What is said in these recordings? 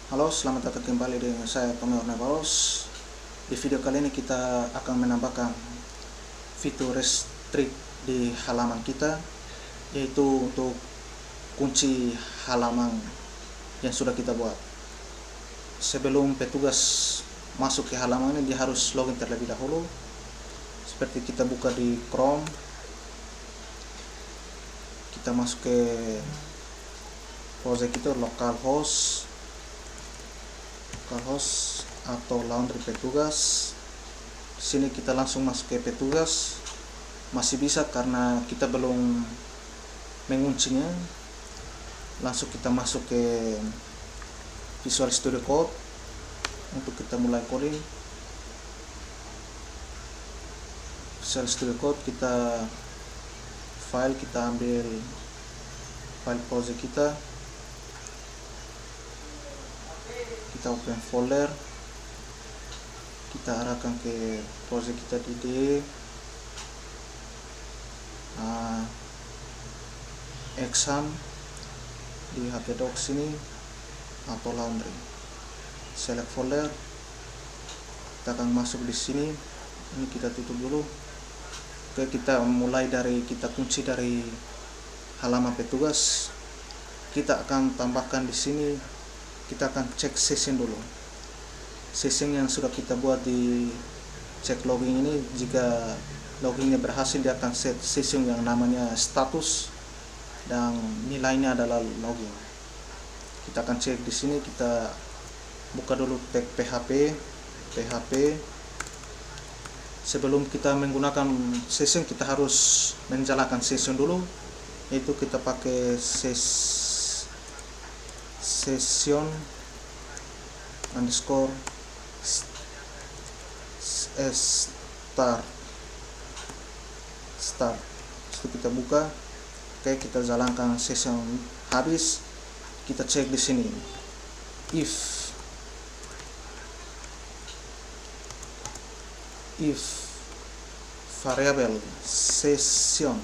Halo, selamat datang kembali dengan saya Tommy Ornevalos. Di video kali ini kita akan menambahkan fitur restrict di halaman kita, yaitu untuk kunci halaman yang sudah kita buat. Sebelum petugas masuk ke halaman ini, dia harus login terlebih dahulu. Seperti kita buka di Chrome, kita masuk ke project itu localhost atau laundry petugas. Sini kita langsung masuk ke petugas. Masih bisa karena kita belum menguncinya. Langsung kita masuk ke Visual Studio Code untuk kita mulai coding. Visual Studio Code, kita ambil file project kita open folder, kita arahkan ke project kita di D, exam di HP Docs ini atau laundry. Select folder, kita akan masuk di sini. Ini kita tutup dulu. Oke, kita mulai dari kita kunci dari halaman petugas. Kita akan tambahkan di sini. Kita akan cek session dulu. Session yang sudah kita buat di cek login ini, jika loginnya berhasil, dia akan set session yang namanya status dan nilainya adalah login. Kita akan cek di sini. Kita buka dulu tag PHP. Sebelum kita menggunakan session, kita harus menjalankan session dulu, yaitu kita pakai session underscore start. Itu kita buka. Oke, kita jalankan session habis. Kita cek di sini if variabel session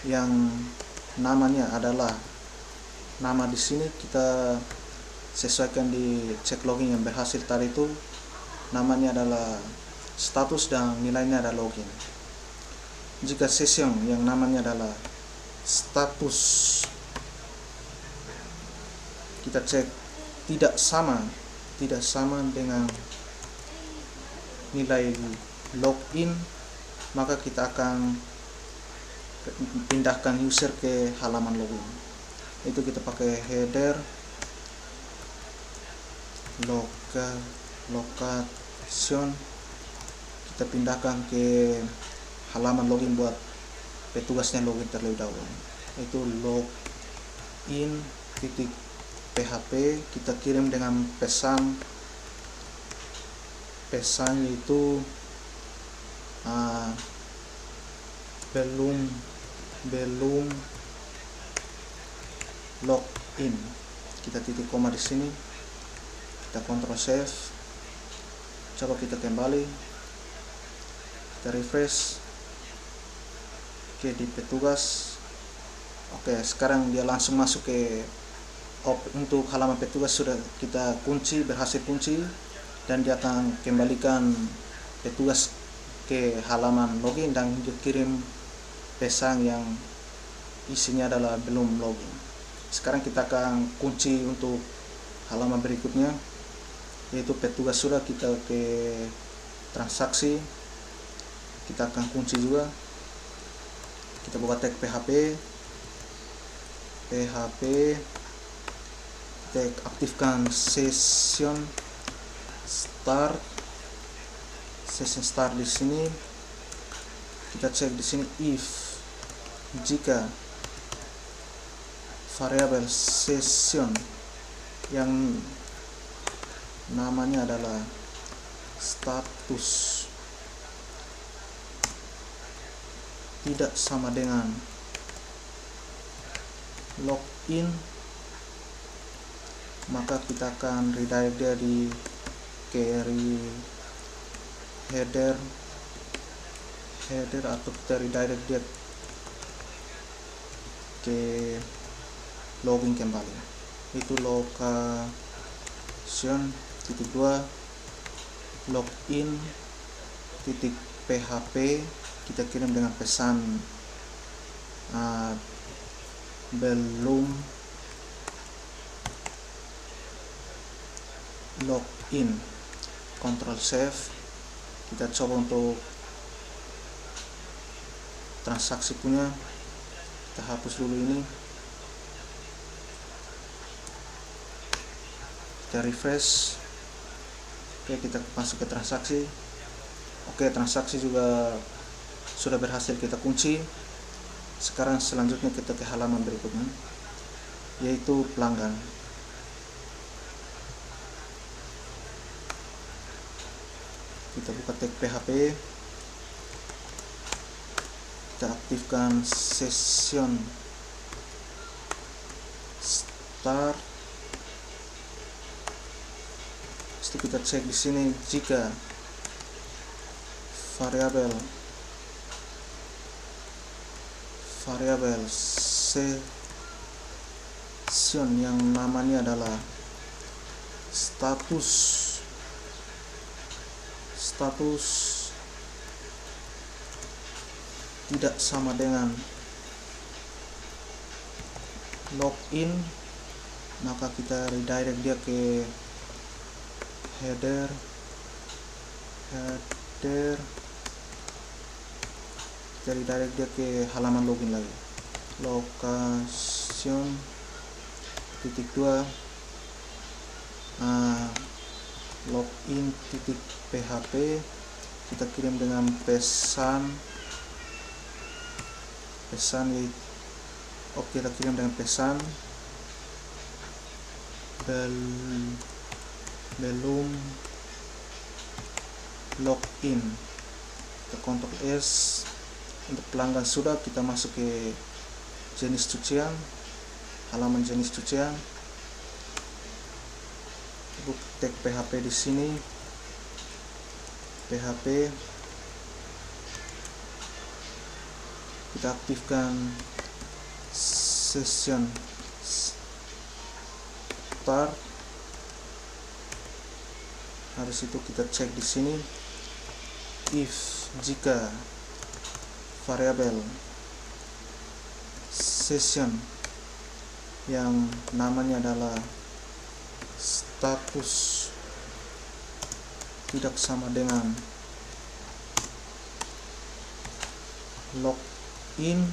yang namanya adalah nama di sini, kita sesuaikan di cek login yang berhasil tadi itu, namanya adalah status dan nilainya adalah login. Jika session yang namanya adalah status, kita cek tidak sama dengan nilai login, maka kita akan pindahkan user ke halaman login. Itu kita pakai header location, kita pindahkan ke halaman login buat petugasnya login terlebih dahulu. Itu login.php. kita kirim dengan pesan yaitu belum login. Kita titik koma di sini, kita Ctrl save, coba kita kembali, kita refresh. Oke, di petugas. Oke, sekarang dia langsung masuk ke untuk halaman petugas. Sudah kita kunci, berhasil kunci, dan dia akan kembalikan petugas ke halaman login dan dikirim pesan yang isinya adalah belum login. Sekarang kita akan kunci untuk halaman berikutnya, yaitu petugas. Sudah kita ke transaksi, kita akan kunci juga. Kita buka tag PHP, kita aktifkan session start di sini. Kita cek di sini if jika variabel session yang namanya adalah status tidak sama dengan login, maka kita akan redirect dia di query header atau kita redirect dia ke login kembali. Itu .2 login .php, kita kirim dengan pesan belum login. Ctrl save. Kita coba untuk transaksi punya, kita hapus dulu ini, kita refresh. Oke, kita masuk ke transaksi. Oke, transaksi juga sudah berhasil kita kunci. Sekarang selanjutnya kita ke halaman berikutnya, yaitu pelanggan. Kita buka tag PHP, kita aktifkan session start. Setelah kita cek di sini, jika variabel session yang namanya adalah status tidak sama dengan login, maka kita redirect dia ke header kita redirect dia ke halaman login lagi. Location .2 login .php, kita kirim dengan pesan kita kirim dengan pesan belum login. Kita Ctrl S. Untuk pelanggan sudah, kita masuk ke jenis cucian, halaman jenis cucian, buka tag PHP di sini, PHP, kita aktifkan session start. Habis itu kita cek di sini, if jika variabel session yang namanya adalah status tidak sama dengan login,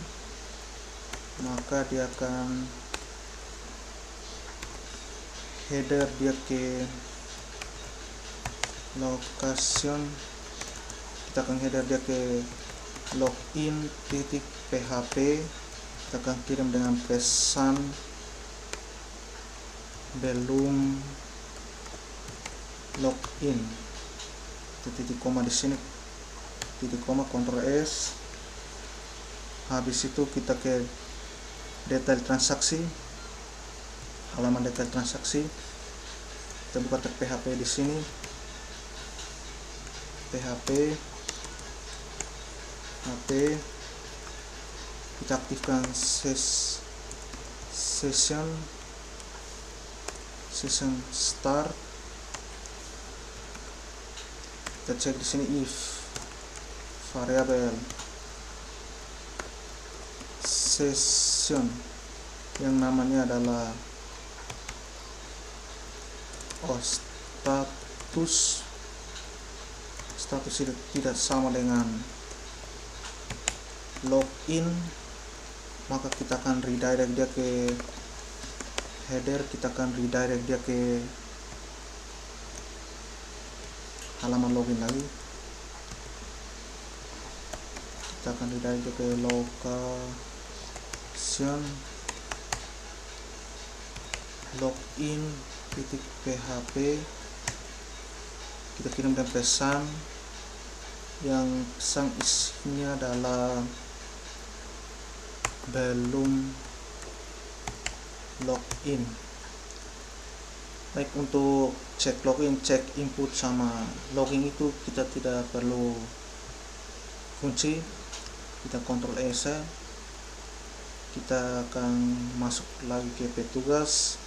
maka dia akan header dia ke location, kita akan header dia ke login .php, kita akan kirim dengan pesan belum login. Titik koma di sini, titik koma, Ctrl S. Habis itu kita ke detail transaksi, halaman detail transaksi, kita buka tag PHP di sini, PHP, kita aktifkan session start. Kita cek di sini, if variabel session yang namanya adalah status tidak sama dengan login, maka kita akan redirect dia ke header, kita akan redirect dia ke halaman login lagi. Kita akan redirect dia ke location login .php, kita kirim dan pesan yang pesan isinya adalah belum login. Baik, untuk cek login, cek input sama login itu kita tidak perlu kunci. Kita Ctrl S, kita akan masuk lagi ke petugas,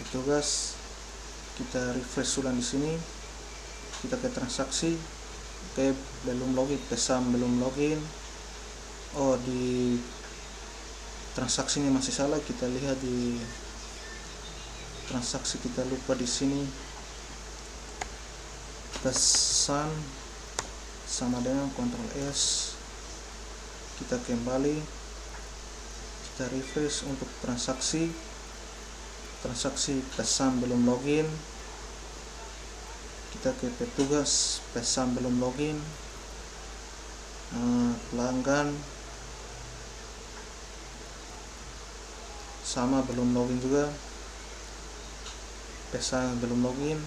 petugas, kita refresh ulang di sini, kita ke transaksi. Oke, belum login, pesan belum login. Oh, di transaksi ini masih salah. Kita lihat di transaksi, kita lupa di sini pesan sama dengan Ctrl S. Kita kembali, kita refresh untuk transaksi pesan belum login. Kita ke petugas, pesan belum login. Pelanggan sama belum login juga, pesan belum login.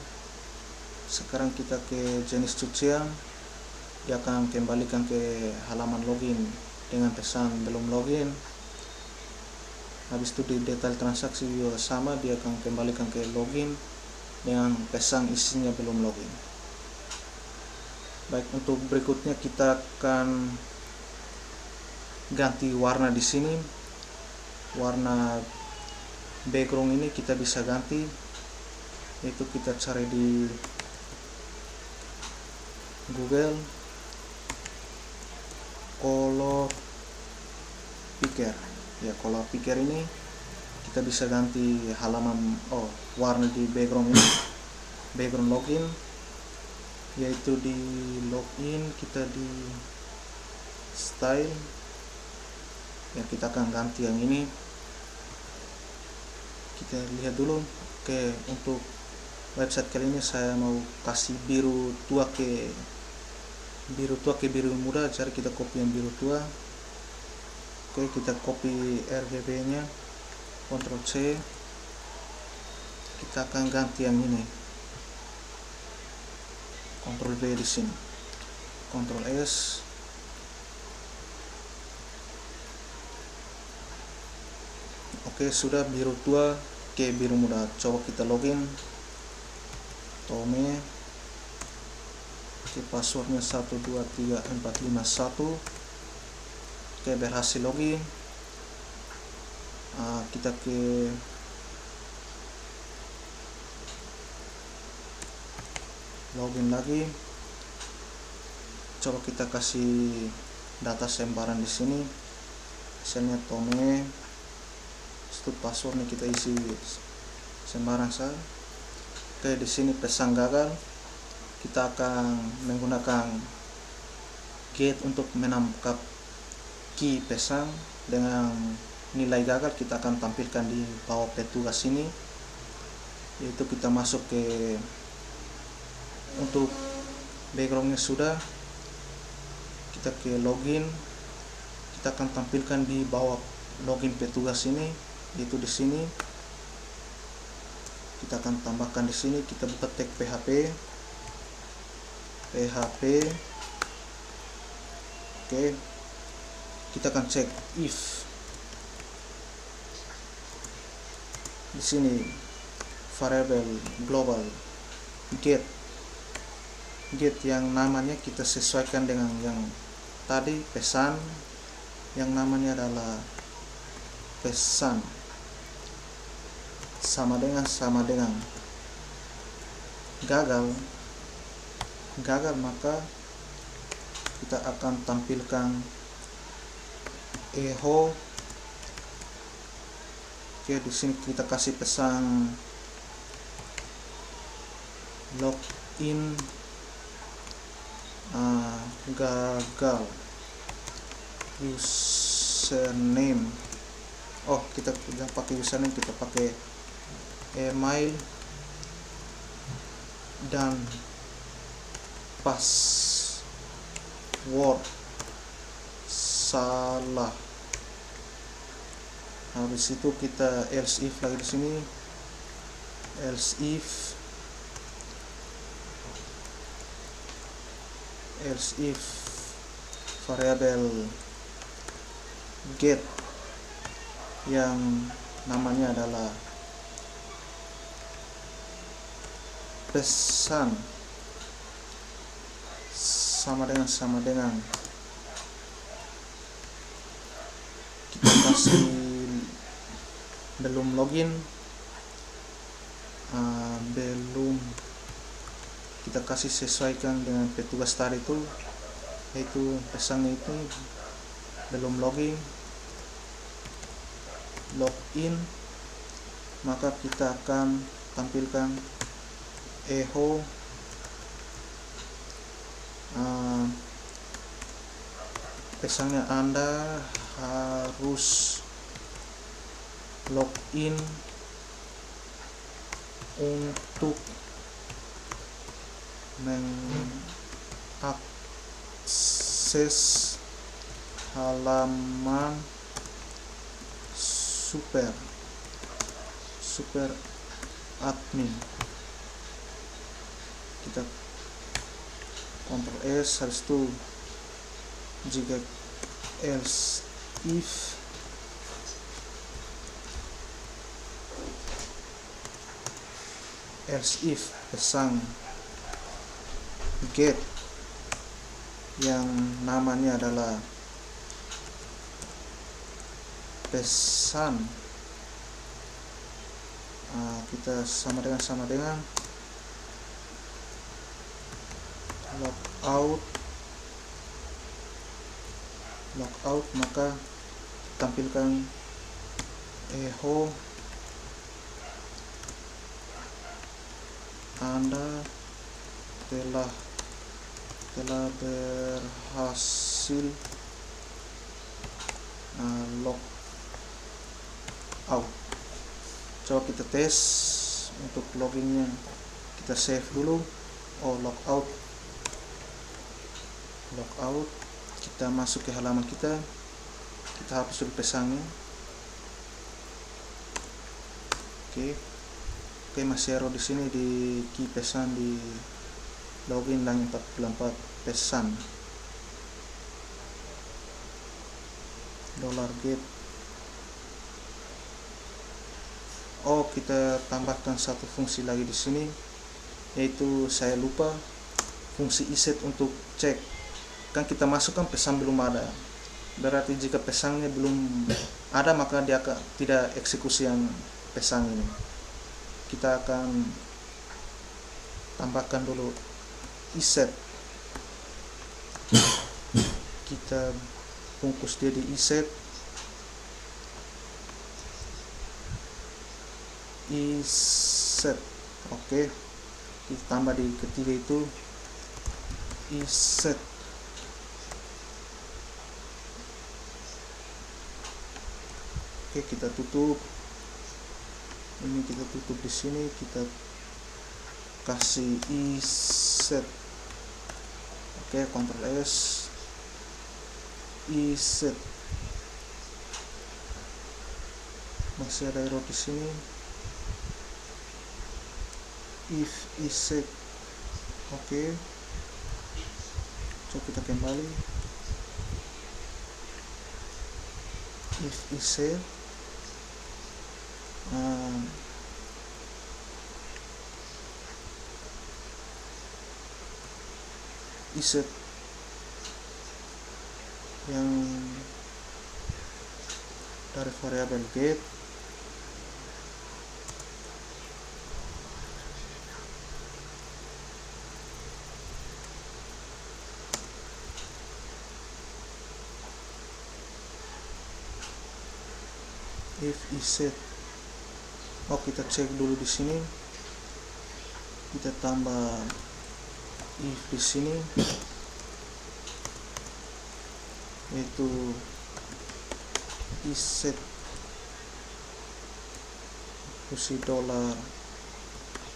Sekarang kita ke jenis cucian, dia akan kembalikan ke halaman login dengan pesan belum login. Habis itu di detail transaksi juga sama, dia akan kembalikan ke login dengan pesan isinya belum login. Baik, untuk berikutnya kita akan ganti warna di sini. Warna background ini kita bisa ganti, yaitu kita cari di Google color picker. Ya, color picker ini kita bisa ganti halaman warna di background ini, background login, yaitu di login kita di style. Ya, kita akan ganti yang ini. Kita lihat dulu. Oke, untuk website kali ini saya mau kasih biru tua ke biru muda, jadi kita copy yang biru tua. Oke, kita copy RGB nya, Ctrl C. Kita akan ganti yang ini, Ctrl V di sini, Ctrl S. Oke, sudah biru tua ke biru muda. Coba kita login. Tome. Oke, passwordnya 123451. Oke, berhasil login. Kita ke login lagi. Coba kita kasih data sembarang di sini. Misalnya Tome. Itu passwordnya kita isi sembarang saja. Oke, di sini pesan gagal. Kita akan menggunakan get untuk menangkap key pesan dengan nilai gagal. Kita akan tampilkan di bawah petugas ini, yaitu kita masuk ke, untuk backgroundnya sudah, kita ke login. Kita akan tampilkan di bawah login petugas ini, yaitu di sini. Kita akan tambahkan di sini. Kita buka tag PHP. Oke, kita akan cek if. Di sini variable global get yang namanya kita sesuaikan dengan yang tadi, pesan, yang namanya adalah pesan sama dengan gagal, maka kita akan tampilkan echo. Oke, di sini kita kasih pesan login gagal, username. Kita tidak pakai username, kita pakai email dan password salah. Habis itu kita else if lagi di sini, else if variable get yang namanya adalah pesan sama dengan kita kasih belum login. belum kita kasih sesuaikan dengan petugas tadi itu, yaitu pesannya itu belum login, login, maka kita akan tampilkan echo pesannya Anda harus login untuk mengakses halaman super admin. Kita Ctrl S, habis itu jika else if pesan get yang namanya adalah pesan, kita sama dengan logout, maka tampilkan echo Anda telah berhasil log out. Coba kita tes untuk loginnya, kita save dulu. Logout, kita masuk ke halaman kita hapus dulu pesannya. Oke, masih error di sini di key pesan di login lang 44 pesan $get. Kita tambahkan satu fungsi lagi di sini, yaitu saya lupa fungsi iset untuk cek. Kan kita masukkan pesan belum ada, berarti jika pesannya belum ada maka dia akan tidak eksekusi yang pesan ini. Kita akan tambahkan dulu iset, kita bungkus dia di iset. Oke, kita tambah di ketiga itu iset. Oke, kita tutup ini, kita tutup di sini, kita kasih iset. Oke, Ctrl S, iset. Masih ada error di sini. If iset. Oke, coba kita kembali. If iset, iset yang dari variabel get, if iset. Kita cek dulu di sini, kita tambah if di sini, yaitu iset fungsi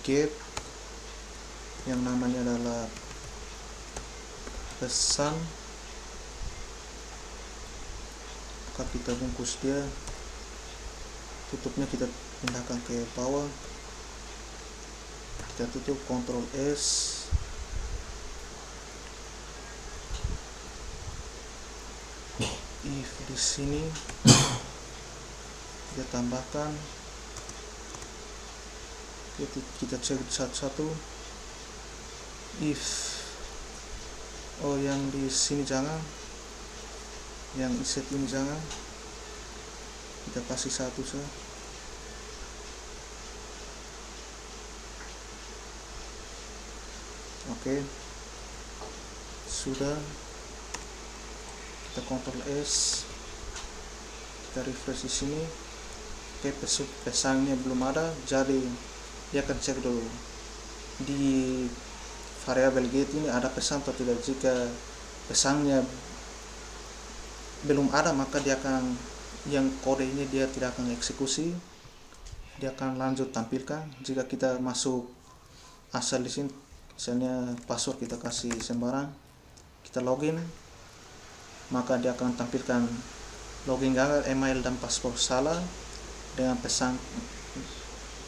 $get yang namanya adalah pesan, maka kita bungkus dia, tutupnya kita pindahkan ke bawah, kita tutup, Ctrl S, if di sini kita tambahkan, kita cek satu-satu. If yang di sini jangan, yang iset ini jangan, kita kasih satu saja. Oke, sudah. Kita Ctrl S, kita refresh di sini. Oke, pesangnya belum ada, jadi dia akan cek dulu di variabel get ini ada pesan atau tidak. Jika pesangnya belum ada, maka dia akan, yang kode ini dia tidak akan eksekusi, dia akan lanjut tampilkan. Jika kita masuk asal di sini, misalnya password kita kasih sembarang, kita login, maka dia akan tampilkan login gagal, email dan password salah dengan pesan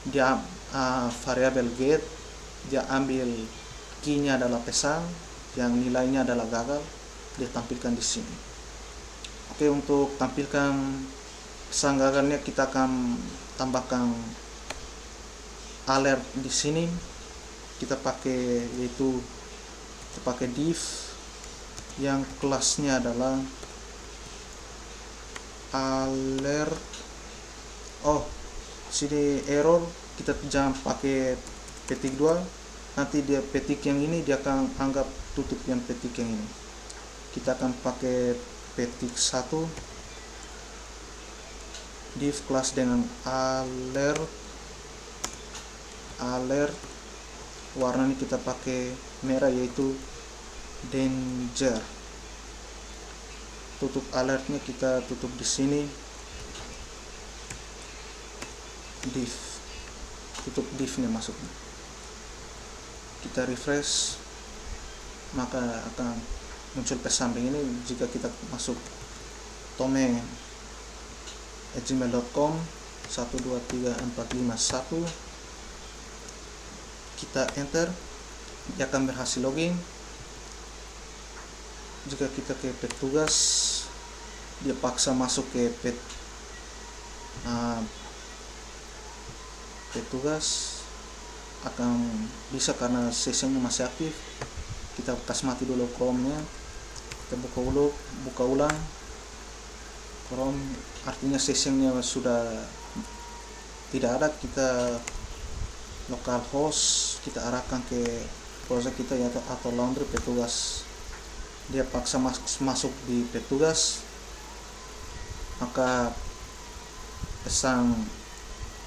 dia variabel get, dia ambil key-nya adalah pesan, yang nilainya adalah gagal, dia tampilkan di sini. Oke, untuk tampilkan pesan gagalnya kita akan tambahkan alert di sini. Kita pakai, yaitu kita pakai div yang kelasnya adalah alert. Oh, sini error, kita jangan pakai petik 2, nanti dia petik yang ini dia akan anggap tutup yang petik yang ini. Kita akan pakai petik 1, div kelas dengan alert, warna ini kita pakai merah yaitu danger. Tutup alertnya kita tutup di sini, div, tutup divnya masuknya. Kita refresh, maka akan muncul pesan begini. Jika kita masuk tomeng@gmail.com 123451, kita enter, dia akan berhasil login. Jika kita ke petugas, dia paksa masuk ke petugas, akan bisa karena sessionnya masih aktif. Kita kasih mati dulu Chrome-nya, kita buka ulang Chrome, artinya sessionnya sudah tidak ada. Kita localhost, kita arahkan ke browser kita yaitu atau laundry petugas. Dia paksa masuk di petugas, maka pesan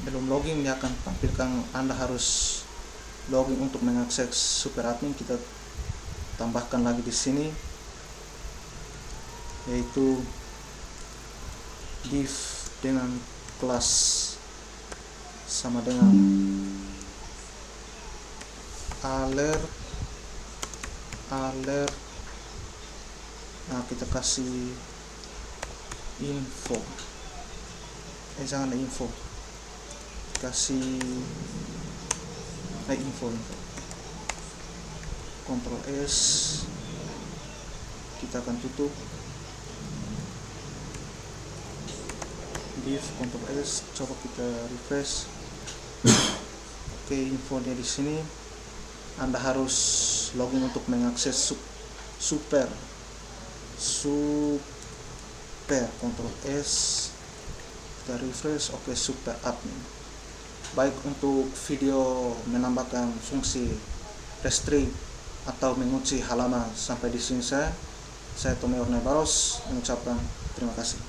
belum login, dia akan tampilkan Anda harus login untuk mengakses super admin. Kita tambahkan lagi di sini, yaitu div dengan kelas sama dengan alert. Nah, kita kasih info, jangan info, kasih info. Ctrl S, kita akan tutup div, Ctrl S, coba kita refresh. Oke, infonya di sini. Anda harus login untuk mengakses super. Ctrl S, kita refresh. Oke, super admin. Baik, untuk video menambahkan fungsi restrict atau mengunci halaman sampai di sini saya Tommy Ornebaros mengucapkan terima kasih.